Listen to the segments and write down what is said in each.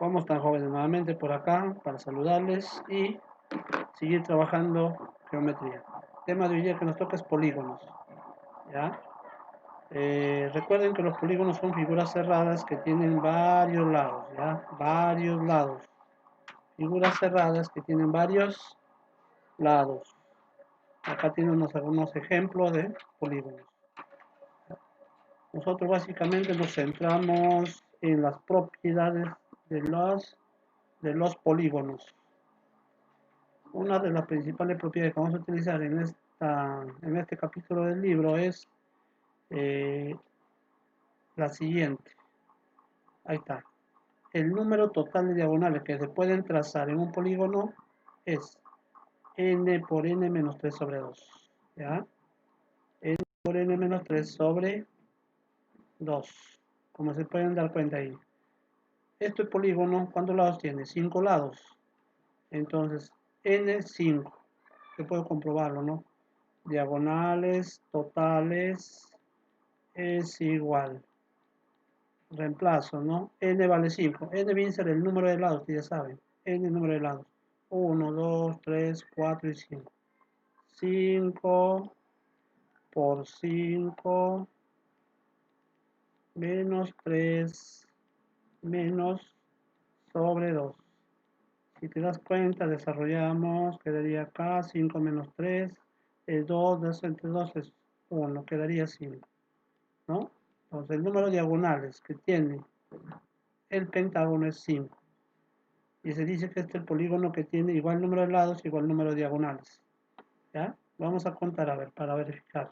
¿Cómo están, jóvenes? Nuevamente por acá para saludarles y seguir trabajando geometría. El tema de hoy día que nos toca es polígonos, ¿ya? Recuerden que los polígonos son figuras cerradas que tienen varios lados, ¿ya? Varios lados. Figuras cerradas que tienen varios lados. Acá tienen algunos ejemplos de polígonos. Nosotros básicamente nos centramos en las propiedades de los polígonos. Una de las principales propiedades que vamos a utilizar en este capítulo del libro es eh, la siguiente. Ahí está. El número total de diagonales que se pueden trazar en un polígono es n por n menos 3 sobre 2. ¿Ya? N por n menos 3 sobre 2. Como se pueden dar cuenta ahí. Este polígono, ¿cuántos lados tiene? 5 lados. Entonces, n5. Yo puedo comprobarlo, ¿no? Diagonales totales es igual. Reemplazo, ¿no? N vale 5. N viene a ser el número de lados, que ya saben. N número de lados. 1, 2, 3, 4 y 5. 5 por 5 menos 3 menos sobre 2. Si te das cuenta, desarrollamos, quedaría acá 5 menos 3 es 2, 2 entre 2 es 1, quedaría 5, ¿no? Entonces el número de diagonales que tiene el pentágono es 5. Y se dice que este es el polígono que tiene igual número de lados, igual número de diagonales. ¿Ya? Vamos a contar, a ver, para verificar.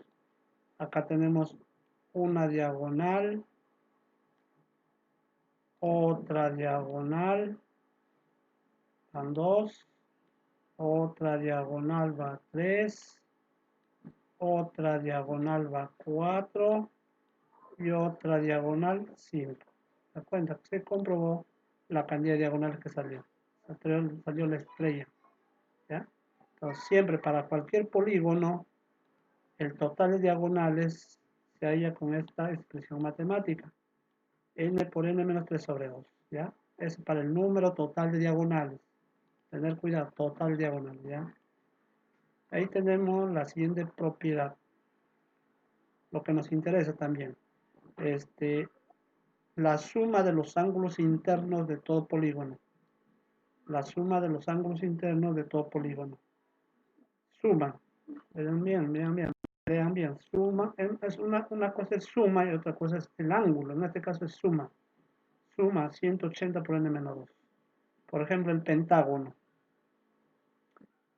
Acá tenemos una diagonal, otra diagonal, van 2, otra diagonal va 3, otra diagonal va 4 y otra diagonal 5. ¿Se da cuenta? Se comprobó la cantidad de diagonales que salió. Salió la estrella. ¿Ya? Entonces, siempre para cualquier polígono, el total de diagonales se halla con esta expresión matemática. N por n menos 3 sobre 2. ¿Ya? Es para el número total de diagonales. Tener cuidado, total diagonal. ¿Ya? Ahí tenemos la siguiente propiedad. Lo que nos interesa también. La suma de los ángulos internos de todo polígono. La suma de los ángulos internos de todo polígono. Suma. Vean bien, vean bien. Vean bien. Suma. Es una cosa es suma y otra cosa es el ángulo. En este caso es suma. Suma 180 por n menos 2. Por ejemplo, el pentágono.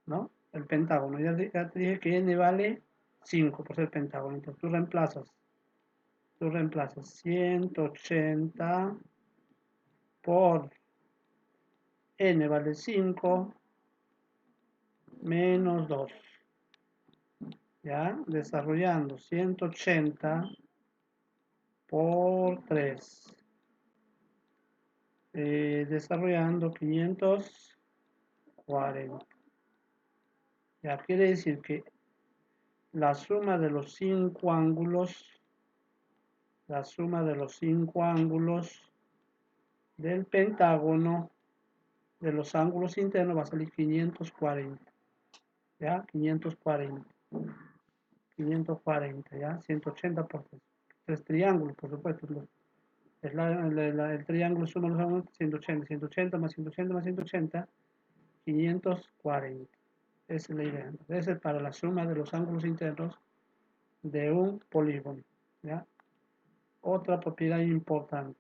¿No? El pentágono. Ya te dije que n vale 5 por ser pentágono. Entonces tú reemplazas 180 por n vale 5 menos 2. ¿Ya? Desarrollando 180 por 3. Desarrollando 540. Ya quiere decir que la suma de los 5 ángulos, del pentágono, de los ángulos internos, va a salir 540. ¿Ya? 540. 540, ¿ya? 180 por 3 triángulos, por supuesto. El triángulo suma los ángulos 180, 180 más 180 más 180, 540. Esa es la idea. Esa es para la suma de los ángulos internos de un polígono. ¿Ya? Otra propiedad importante.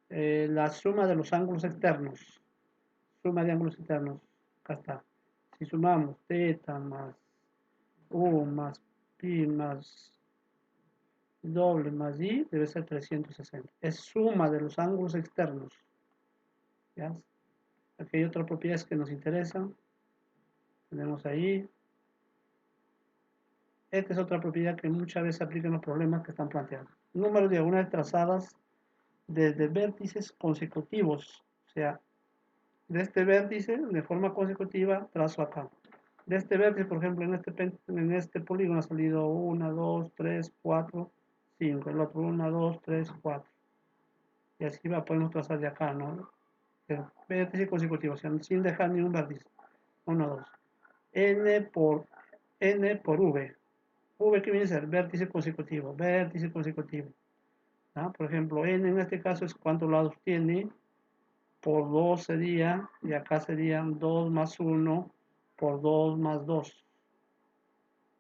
La suma de los ángulos externos. Suma de ángulos externos. Acá está. Si sumamos θ más U más pi más doble más i, debe ser 360. Es suma de los ángulos externos. ¿Ya? Aquí hay otras propiedades que nos interesan. Tenemos ahí. Esta es otra propiedad que muchas veces aplica en los problemas que están planteando. Número de diagonales trazadas desde vértices consecutivos. O sea, de este vértice, de forma consecutiva, trazo acá. De este vértice, por ejemplo, en este polígono ha salido 1, 2, 3, 4, 5. El otro 1, 2, 3, 4. Y así podemos trazar de acá, ¿no? El vértice consecutivo, o sea, sin dejar ni un vértice. 1, 2. N por V. V que viene a ser vértice consecutivo, vértice consecutivo. ¿Ah? Por ejemplo, N en este caso es cuántos lados tiene, por 2 sería, y acá serían 2 más 1 por 2 más 2.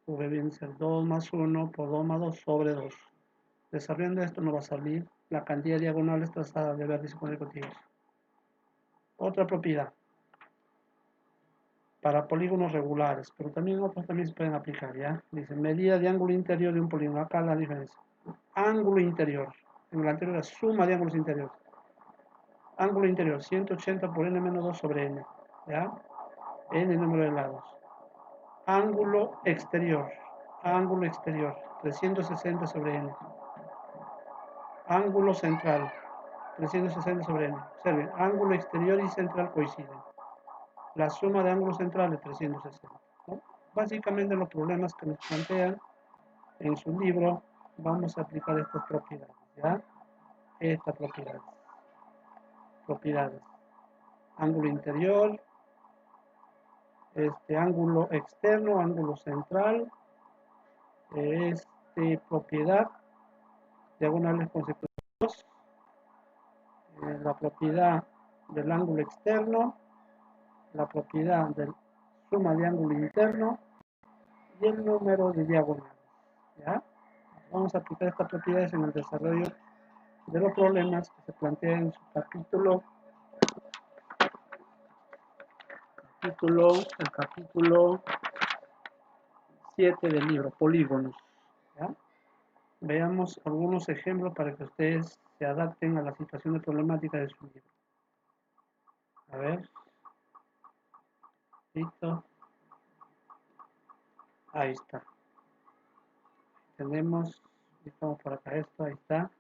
V viene a ser 2 más 1 por 2 más 2 sobre 2. Desarrollando esto nos va a salir la cantidad de diagonales trazadas de vértices consecutivos. Otra propiedad para polígonos regulares, pero también otros también se pueden aplicar, ¿ya? Dice, medida de ángulo interior de un polígono. Acá la diferencia. Ángulo interior. En el anterior la suma de ángulos interiores. Ángulo interior, 180 por n menos 2 sobre n, ¿ya? N número de lados. Ángulo exterior, 360 sobre n. Ángulo central, 360 sobre n. Observen, ángulo exterior y central coinciden. La suma de ángulos centrales, 360. ¿No? Básicamente los problemas que nos plantean en su libro, vamos a aplicar estas propiedades, ¿ya? Estas propiedades. Ángulo interior, ángulo externo, ángulo central, propiedad, diagonales consecutivos, la propiedad del ángulo externo, la propiedad de suma de ángulo interno y el número de diagonales. ¿Ya? Vamos a aplicar estas propiedades en el desarrollo de los problemas que se plantean en su el capítulo 7 del libro, polígonos. ¿Ya? Veamos algunos ejemplos para que ustedes se adapten a la situación de problemática de su libro. A ver. Listo. Ahí está. Tenemos, estamos por acá esto, ahí está.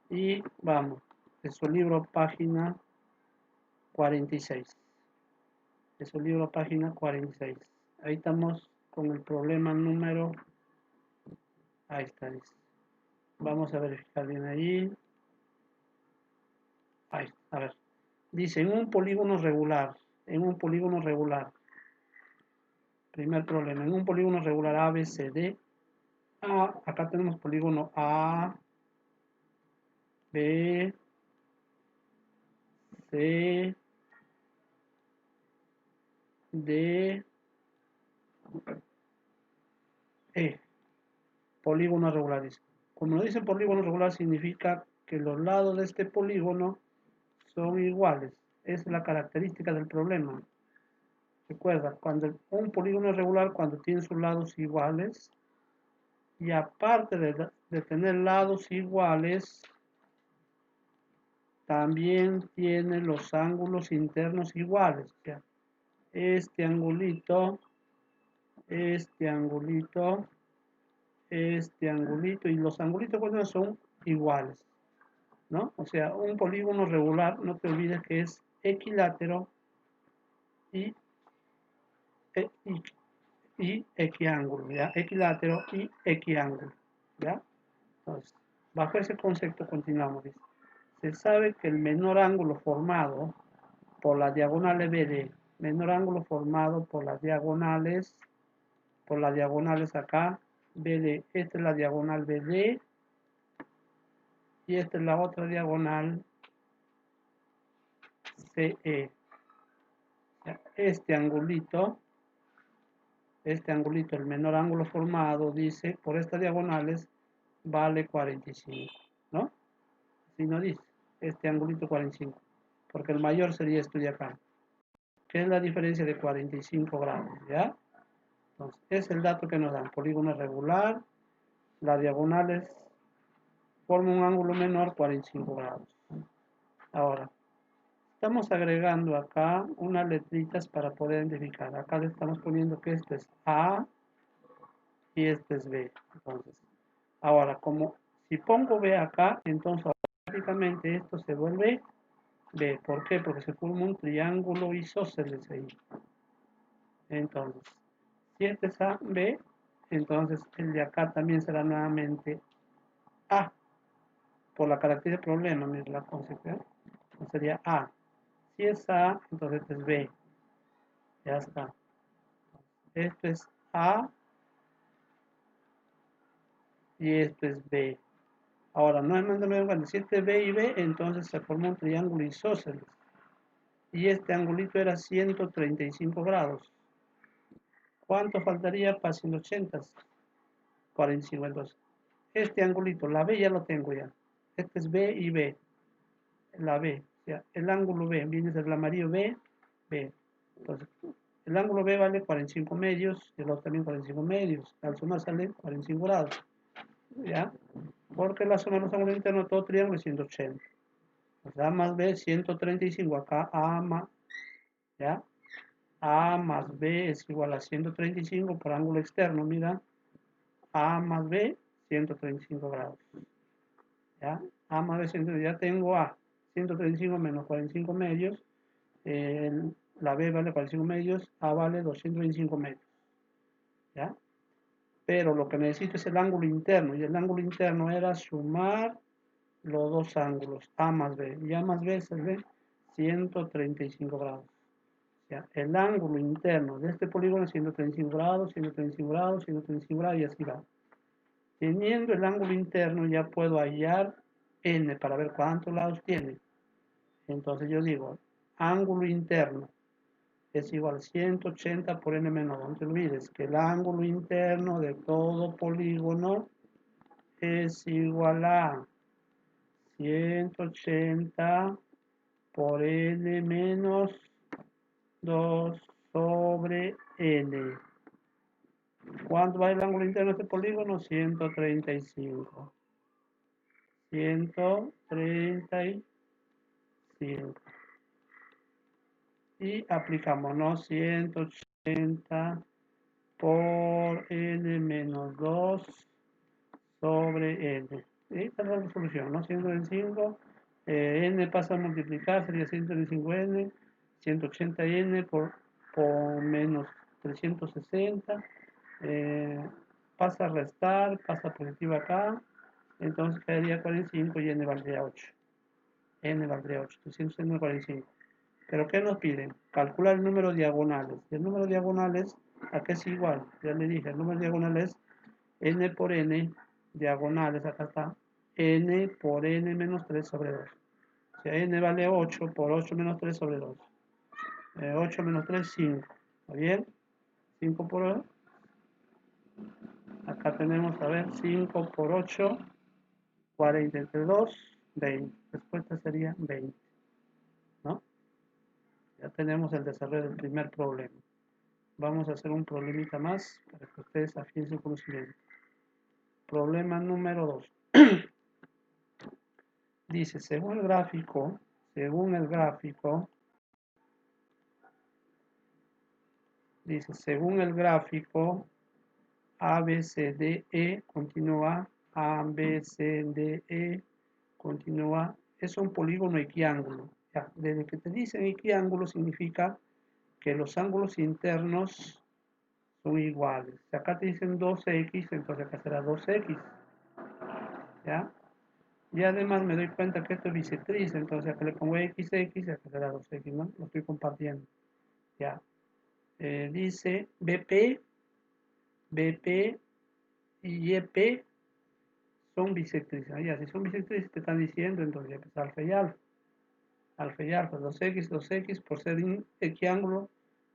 Y vamos, de su libro página 46. De su libro página 46. Ahí estamos con el problema número, ahí está, dice. Vamos a verificar bien ahí. Ahí, a ver. Dice, en un polígono regular, primer problema, en un polígono regular ABCD, acá tenemos polígono A, B, C, D, E. Polígono regular. Como lo dice polígono regular, significa que los lados de este polígono son iguales. Es la característica del problema. Recuerda, cuando un polígono es regular, cuando tiene sus lados iguales, y aparte de tener lados iguales, también tiene los ángulos internos iguales. O sea, este angulito y los angulitos cuando son iguales, ¿no? O sea, un polígono regular, no te olvides que es equilátero y equiángulo, ¿ya? Equilátero y equiángulo, ¿ya? Entonces, bajo ese concepto continuamos. Dice, se sabe que el menor ángulo formado por las diagonales BD, menor ángulo formado por las diagonales acá, BD, esta es la diagonal BD y esta es la otra diagonal CE. Este angulito, el menor ángulo formado, dice, por estas diagonales vale 45, ¿no? Si no dice, este angulito 45, porque el mayor sería esto de acá. ¿Qué es la diferencia de 45 grados? ¿Ya? Entonces, es el dato que nos dan. Polígono regular, las diagonales forman un ángulo menor, 45 grados. Ahora, estamos agregando acá unas letritas para poder identificar. Acá le estamos poniendo que este es A y este es B. Entonces, ahora, como si pongo B acá, entonces automáticamente esto se vuelve B. ¿Por qué? Porque se forma un triángulo isósceles ahí. Entonces, si este es A, B, entonces el de acá también será nuevamente A. por la característica del problema, mira, la consecuencia sería A. Si es A, entonces esto es B. Ya está. Esto es A y esto es B. Ahora, nuevamente me cuenta, si este es B y B, entonces se formó un triángulo isósceles. Y este angulito era 135 grados. ¿Cuánto faltaría para 180? 45. Entonces, este angulito, la B ya lo tengo ya. Este es B y B. La B. O sea, el ángulo B viene del amarillo B, B. Entonces, el ángulo B vale 45 medios y el otro también 45 medios. Al sumar sale 45 grados. ¿Ya? Porque la suma de los ángulos internos de todo triángulo es 180. Pues A más B, 135. Acá A más, ¿ya? A más B es igual a 135 por ángulo externo, mira. A más B, 135 grados. ¿Ya? A más B, 135, ya tengo A, 135 menos 45 medios. La B vale 45 medios, A vale 225 medios. ¿Ya? Pero lo que necesito es el ángulo interno, y el ángulo interno era sumar los dos ángulos, A más B. Y A más B se ve 135 grados. O sea, el ángulo interno de este polígono es 135 grados, 135 grados, 135 grados y así va. Teniendo el ángulo interno ya puedo hallar n para ver cuántos lados tiene. Entonces yo digo, ángulo interno es igual a 180 por n menos 2. No te olvides que el ángulo interno de todo polígono es igual a 180 por n menos 2 sobre n. ¿Cuánto va el ángulo interno de este polígono? 135. 135. Y aplicamos, ¿no? 180 por n menos 2 sobre n. Esta es la resolución, ¿no? 125, n pasa a multiplicar, sería 125n, 180n por menos 360, pasa a restar, pasa positiva acá, entonces quedaría 45 y n valdría 8. N valdría 8, 300 45. ¿Pero qué nos piden? Calcular el número de diagonales. El número de diagonales, ¿a qué es igual? Ya le dije, el número de diagonales es n por n, diagonales, acá está, n por n menos 3 sobre 2. O sea, n vale 8 por 8 menos 3 sobre 2. 8 menos 3, 5. ¿Está bien? 5 por... Acá tenemos, a ver, 5 por 8, 40 entre 2, 20. Respuesta sería 20. ¿No? Ya tenemos el desarrollo del primer problema. Vamos a hacer un problemita más para que ustedes afinen su conocimiento. Problema número 2. Dice, según el gráfico, dice, según el gráfico, A, B, C, D, E, continúa, A, B, C, D, E, continúa, es un polígono equiángulo. Ya, desde que te dicen equiángulo significa que los ángulos internos son iguales. Si acá te dicen 2x, entonces acá será 2x. ¿Ya? Y además me doy cuenta que esto es bisectriz, entonces acá le pongo x, y acá será 2x, ¿no? Lo estoy compartiendo. Ya. Dice BP y EP son bisectrices. Ya, si son bisectrices te están diciendo, entonces ya pues alfa y alfa. Alfa y alfa, 2x, por ser un equiángulo,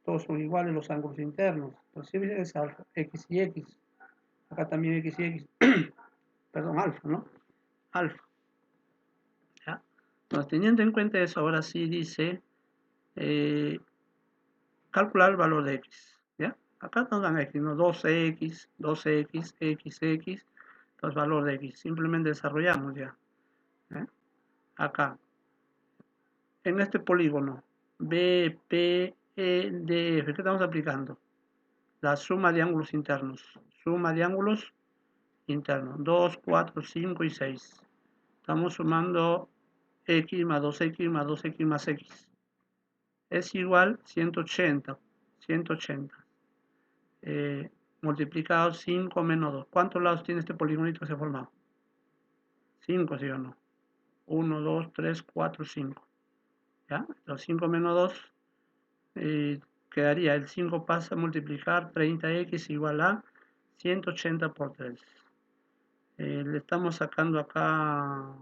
todos son iguales los ángulos internos. Entonces si es alfa, x y x. Acá también x y x. Perdón, alfa, ¿no? Alfa. ¿Ya? Entonces, teniendo en cuenta eso, ahora sí dice calcular el valor de x. ¿Ya? Acá nos dan x, ¿no? 2x, x. Entonces, valor de x. Simplemente desarrollamos ya. Acá. En este polígono, B, P, E, D, F, ¿qué estamos aplicando? La suma de ángulos internos. Suma de ángulos internos. 2, 4, 5 y 6. Estamos sumando x más 2x más 2x más x. Es igual 180. 180. Multiplicado 5 menos 2. ¿Cuántos lados tiene este polígono que se ha formado? 5, ¿sí o no? 1, 2, 3, 4, 5. ¿Ya? Los 5 menos 2 quedaría, el 5 pasa a multiplicar 30x igual a 180 por 3. Le estamos sacando acá,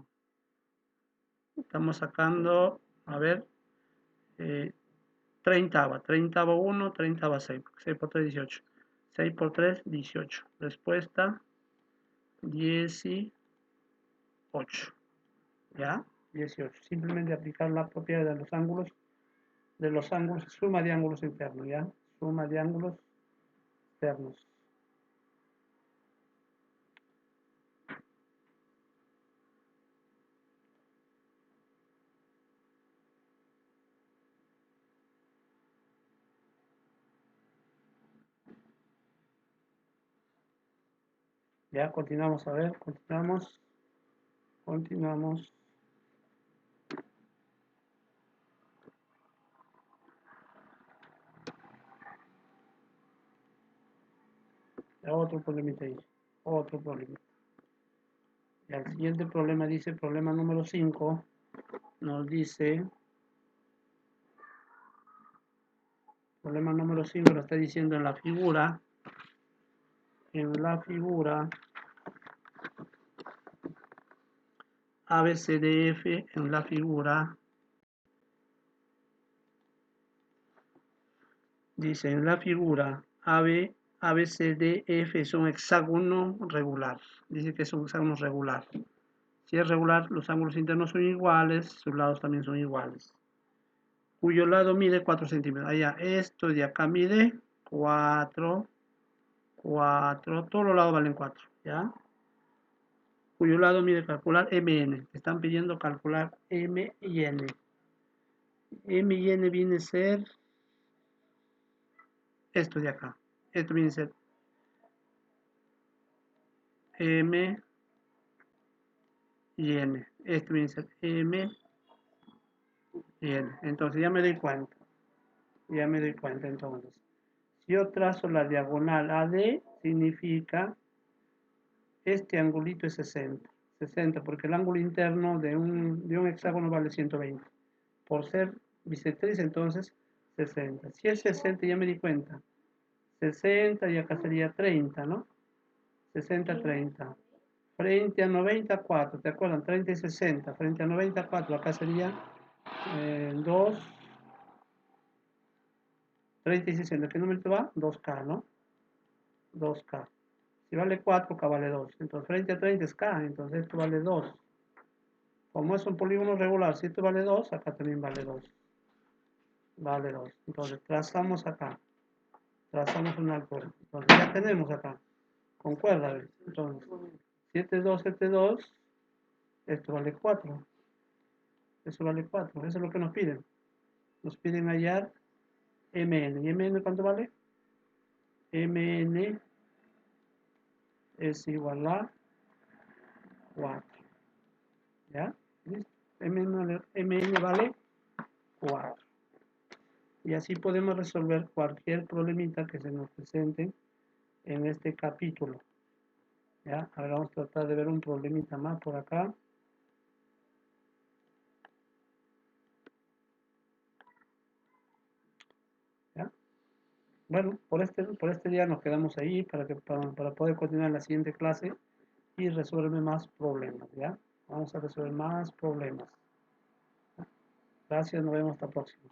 a ver, 30, 1, 30 6, 6 por 3, 18. 6 por 3, 18. Respuesta, 18. ¿Ya? 18. Simplemente aplicar la propiedad de los ángulos, suma de ángulos internos, ¿ya? Suma de ángulos externos. Ya, continuamos, a ver, continuamos. Ya, otro problemita ahí, otro problema. Y el siguiente problema dice, problema número 5, nos dice, problema número 5 lo está diciendo en la figura, ABCDF, en la figura, dice en la figura ABCDF es un hexágono regular, dice que es un hexágono regular. Si es regular, los ángulos internos son iguales, sus lados también son iguales. Cuyo lado mide 4 centímetros. Allá, esto de acá mide 4, todos los lados valen 4, ¿ya? Cuyo lado mide calcular MN. Te están pidiendo calcular M y N. M y N viene a ser esto de acá. Esto viene a ser M y N. Esto viene a ser M y N. Entonces ya me doy cuenta. Entonces. Si yo trazo la diagonal AD, significa este angulito es 60. 60, porque el ángulo interno de un hexágono vale 120. Por ser bisectriz, entonces 60. Si es 60, ya me di cuenta. 60 y acá sería 30, ¿no? 60, 30. Frente a 94, ¿te acuerdan? 30 y 60. Frente a 94, acá sería 2, 30 y 60. ¿Qué número te va? 2K, ¿no? 2K. Si vale 4, K vale 2. Entonces, frente a 30 es K, entonces esto vale 2. Como es un polígono regular, si esto vale 2, acá también vale 2. Vale 2. Entonces, trazamos acá. Trazamos una altura. Entonces, ya tenemos acá. Concuerda, ¿ves? Entonces, 7, 2, 7, 2. Esto vale 4. Eso vale 4. Eso es lo que nos piden. Nos piden hallar MN. ¿Y MN cuánto vale? MN es igual a 4. ¿Ya? ¿Listo? MN vale 4. Y así podemos resolver cualquier problemita que se nos presente en este capítulo. ¿Ya? Ahora vamos a tratar de ver un problemita más por acá. ¿Ya? Bueno, por este día nos quedamos ahí para poder continuar en la siguiente clase y resolver más problemas. ¿Ya? Vamos a resolver más problemas. Gracias, nos vemos hasta la próxima.